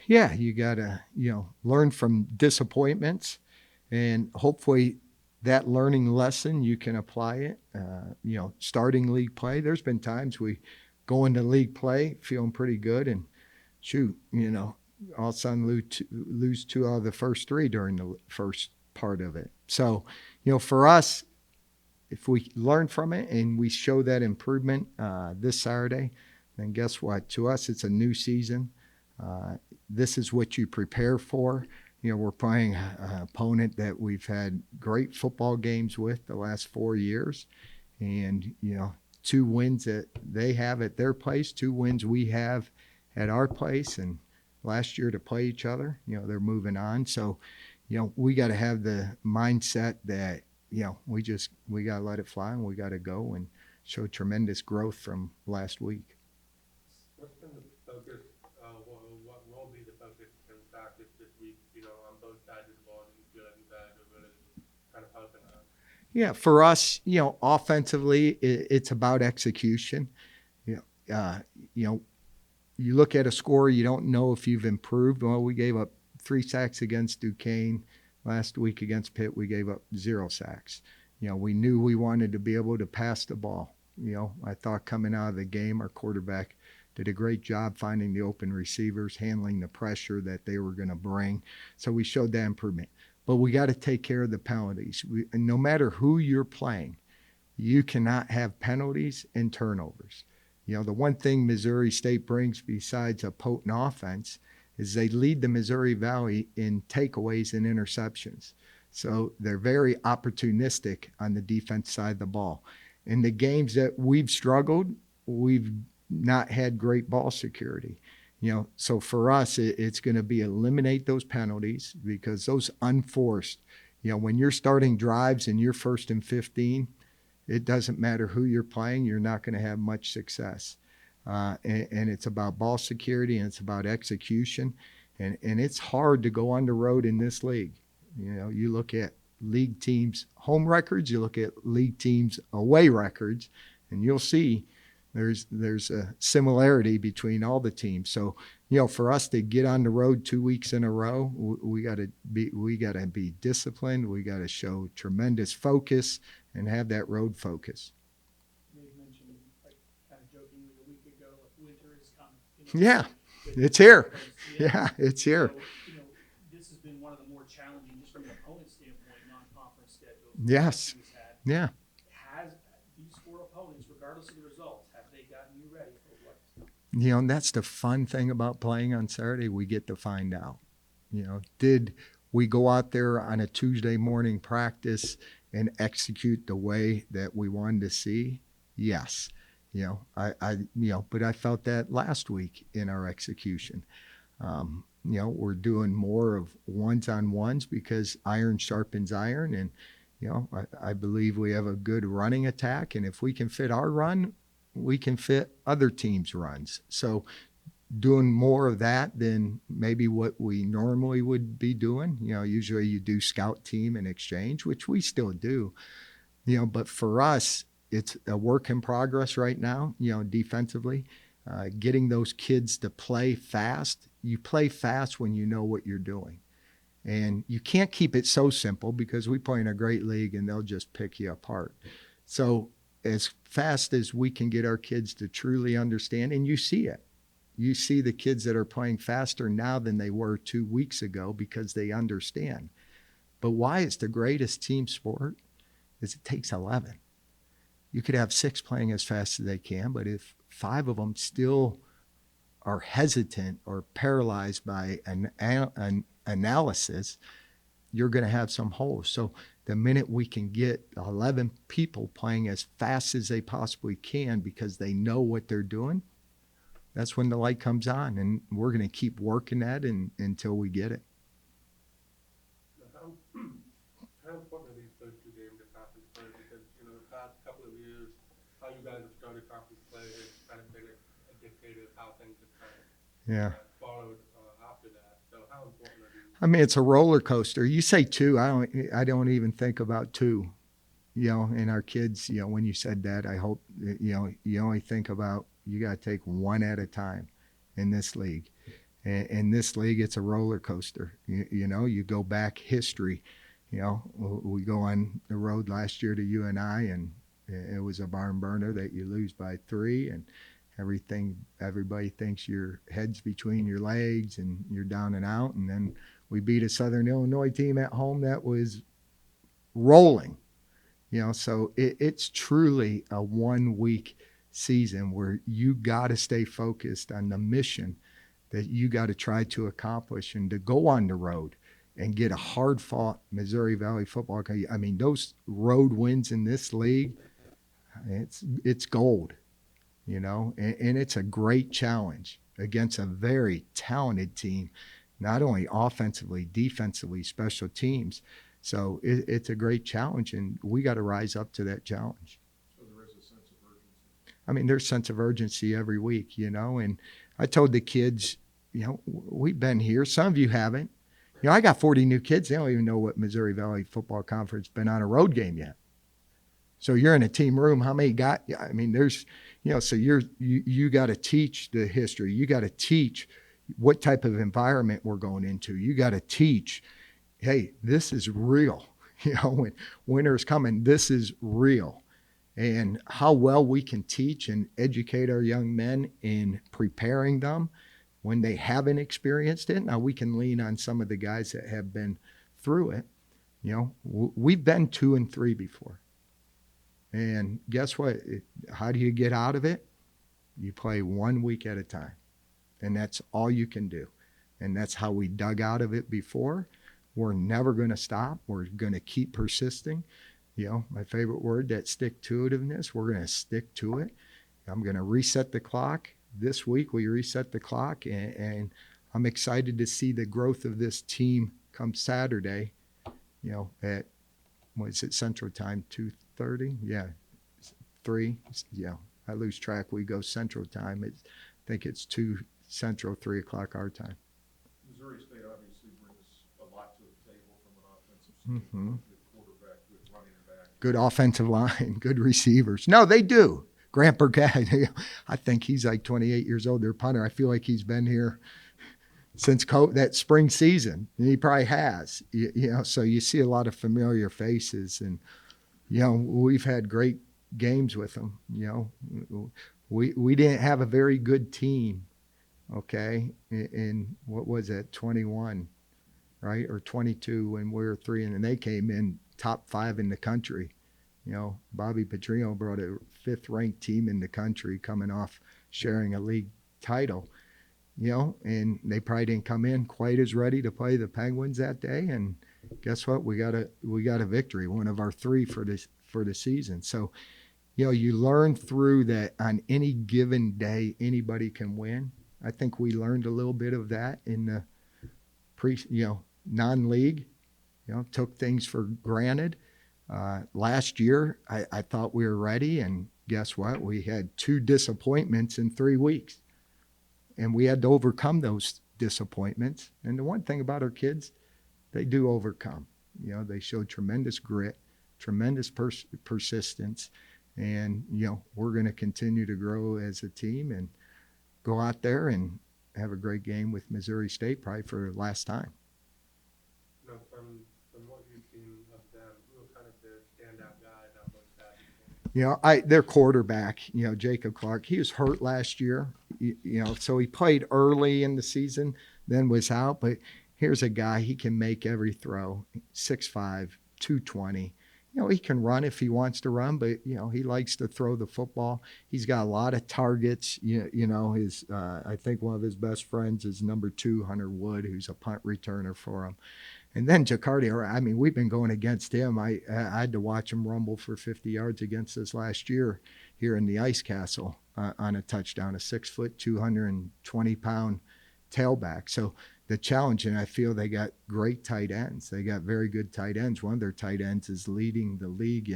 Yeah, you got to, learn from disappointments, and hopefully that learning lesson, you can apply it. Starting league play, there's been times we go into league play feeling pretty good, and shoot, all of a sudden lose two out of the first three during the first part of it. So, for us, if we learn from it and we show that improvement this Saturday, then guess what? To us, it's a new season. This is what you prepare for. We're playing an opponent that we've had great football games with the last 4 years. And, 2 wins that they have at their place, 2 wins we have at our place. And last year to play each other, they're moving on. So, we got to have the mindset that, we got to let it fly and we got to go and show tremendous growth from last week. What's been the focus? What will be the focus in practice this week? On both sides of the ball, do you feel like you guys are really kind of helping out? Yeah, for us, offensively, it's about execution. You know, uh, you know, you look at a score, you don't know if you've improved. Well, we gave up 3 sacks against Duquesne. Last week against Pitt, we gave up 0 sacks. We knew we wanted to be able to pass the ball. I thought coming out of the game, our quarterback did a great job finding the open receivers, handling the pressure that they were going to bring. So we showed that improvement. But we got to take care of the penalties. And no matter who you're playing, you cannot have penalties and turnovers. The one thing Missouri State brings besides a potent offense is they lead the Missouri Valley in takeaways and interceptions. So they're very opportunistic on the defense side of the ball. In the games that we've struggled, we've not had great ball security. So for us, it's going to be eliminate those penalties, because those unforced, when you're starting drives and you're 1st and 15, it doesn't matter who you're playing, you're not going to have much success. And it's about ball security and it's about execution. And it's hard to go on the road in this league. You look at league teams' home records, you look at league teams' away records, and you'll see there's a similarity between all the teams. So, for us to get on the road 2 weeks in a row, we got to be disciplined. We got to show tremendous focus and have that road focus. You mentioned, like, kind of jokingly a week ago, like, winter is coming. Yeah, it's here. Yeah, it's here. So, this has been one of the more challenging, just from an opponent standpoint, non-conference schedules. Yes. Yeah. Has these 4 opponents, regardless of the results, have they gotten you ready for what? And that's the fun thing about playing on Saturday. We get to find out. Did we go out there on a Tuesday morning practice and execute the way that we wanted to see? Yes. But I felt that last week in our execution. We're doing more of ones-on-ones because iron sharpens iron. And, I believe we have a good running attack. And if we can fit our run, we can fit other teams' runs. So doing more of that than maybe what we normally would be doing. Usually you do scout team and exchange, which we still do. But for us, it's a work in progress right now, defensively. Getting those kids to play fast. You play fast when you know what you're doing. And you can't keep it so simple, because we play in a great league and they'll just pick you apart. So as fast as we can get our kids to truly understand, and you see it. You see the kids that are playing faster now than they were 2 weeks ago because they understand. But why it's the greatest team sport is it takes 11. You could have 6 playing as fast as they can, but if 5 of them still are hesitant or paralyzed by an analysis, you're going to have some holes. So the minute we can get 11 people playing as fast as they possibly can because they know what they're doing, that's when the light comes on, and we're going to keep working that until we get it. How important are these first 2 games of conference play? Because, the past couple of years, how you guys have started conference play has kind of been a dictator of how things have kind of followed after that. So how important are these? I mean, it's a roller coaster. You say 2, I don't even think about 2. And our kids, when you said that, I hope, you only think about, you got to take one at a time in this league. In this league, it's a roller coaster. You go back history. We go on the road last year to UNI, and it was a barn burner that you lose by 3, and everybody thinks your head's between your legs and you're down and out. And then we beat a Southern Illinois team at home that was rolling. So it's truly a 1-week season where you got to stay focused on the mission that you got to try to accomplish, and to go on the road and get a hard-fought Missouri Valley football. I mean, those road wins in this league, it's gold, and it's a great challenge against a very talented team, not only offensively, defensively, special teams. So it's a great challenge, and we got to rise up to that challenge. So there is a sense of urgency. I mean, there's a sense of urgency every week, and I told the kids, we've been here. Some of you haven't. I got 40 new kids. They don't even know what Missouri Valley Football Conference been on a road game yet. So you're in a team room. How many got? I mean, there's, so you got to teach the history. You got to teach what type of environment we're going into. You got to teach, hey, this is real. When winter's coming, this is real. And how well we can teach and educate our young men in preparing them when they haven't experienced it. Now we can lean on some of the guys that have been through it. We've been 2 and 3 before. And guess what? How do you get out of it? You play 1 week at a time. And that's all you can do. And that's how we dug out of it before. We're never going to stop. We're going to keep persisting. My favorite word, that stick-to-itiveness. We're going to stick to it. I'm going to reset the clock. This week we reset the clock, and I'm excited to see the growth of this team come Saturday, at, what is it, Central Time, 2:30? Yeah, 3. Yeah, I lose track. We go Central Time. I think it's 2 Central, 3 o'clock our time. Missouri State obviously brings a lot to the table from an offensive standpoint. Mm-hmm. Good quarterback, good running back. Good offensive line, good receivers. No, they do. Grant Burkett, I think he's like 28 years old. Their punter, I feel like he's been here since that spring season. And he probably has. So you see a lot of familiar faces. And, we've had great games with them. We didn't have a very good team, okay, in what was it, 21, right, or 22 when we were 3, and then they came in top 5 in the country. Bobby Petrino brought a 5th-ranked team in the country coming off sharing a league title, and they probably didn't come in quite as ready to play the Penguins that day. And guess what? We got a victory, one of our 3 for the season. So, you learn through that on any given day, anybody can win. I think we learned a little bit of that in the non-league, took things for granted. Last year, I thought we were ready, and guess what? We had 2 disappointments in 3 weeks, and we had to overcome those disappointments. And the one thing about our kids, they do overcome. They show tremendous grit, tremendous persistence, and, we're going to continue to grow as a team and go out there and have a great game with Missouri State, probably for the last time. From what you've seen of them, who are kind of the standout guys out those stats? Their quarterback, Jacob Clark, he was hurt last year, so he played early in the season, then was out. But here's a guy, he can make every throw, 6'5", 220. He can run if he wants to run, but, he likes to throw the football. He's got a lot of targets. I think one of his best friends is number 2, Hunter Wood, who's a punt returner for him. And then Jacardi, we've been going against him. I had to watch him rumble for 50 yards against us last year here in the Ice Castle on a touchdown, a 6-foot, 220-pound tailback. So the challenge, and I feel they got great tight ends. They got very good tight ends. One of their tight ends is leading the league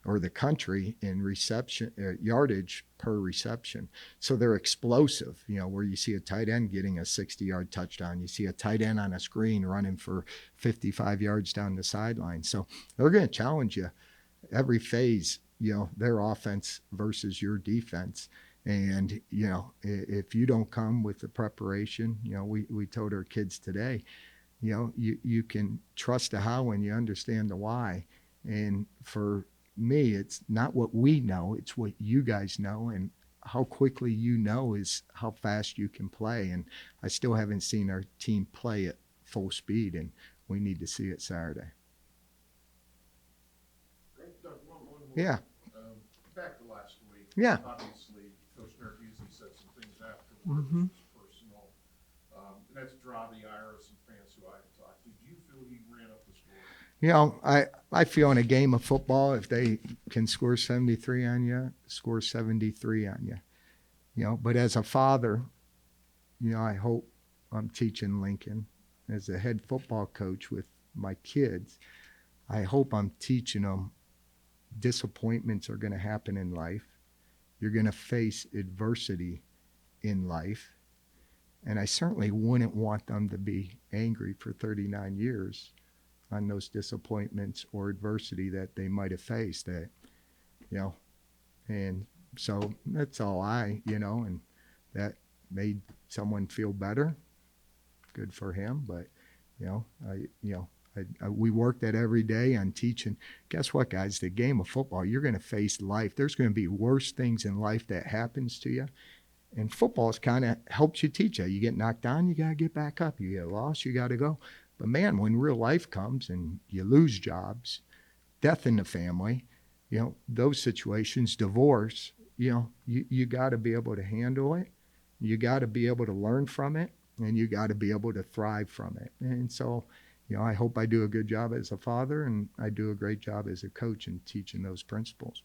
or the country in reception, yardage per reception. So they're explosive, where you see a tight end getting a 60-yard touchdown. You see a tight end on a screen running for 55 yards down the sideline. So they're going to challenge you every phase, their offense versus your defense. And, you know, if you don't come with the preparation, you know, we told our kids today, you know, you can trust the how and you understand the why. And for me, it's not what we know, it's what you guys know. And how quickly you know is how fast you can play. And I still haven't seen our team play at full speed, and we need to see it Saturday. Great, Doug, one more. Yeah. Back to last week. Yeah. Obviously, Coach Narduzzi said some things afterward, which was personal. And that's draw the ire of some fans who I talked to. Do you feel he ran up the score? You know, I feel in a game of football, if they can score 73 on you, score 73 on you. You know, but as a father, you know, I hope I'm teaching Lincoln as a head football coach with my kids. I hope I'm teaching them disappointments are going to happen in life. You're going to face adversity in life. And I certainly wouldn't want them to be angry for 39 years on those disappointments or adversity that they might have faced, that, you know, and so that's all you know, and that made someone feel better. Good for him. But, you know, we work that every day on teaching. Guess what, guys? The game of football, you're going to face life. There's going to be worse things in life that happens to you. And football kind of helps you teach you. You get knocked down, you got to get back up. You get lost, you got to go. But man, when real life comes and you lose jobs, death in the family, you know, those situations, divorce, you know, you got to be able to handle it. You got to be able to learn from it, and you got to be able to thrive from it. And so, you know, I hope I do a good job as a father, and I do a great job as a coach in teaching those principles.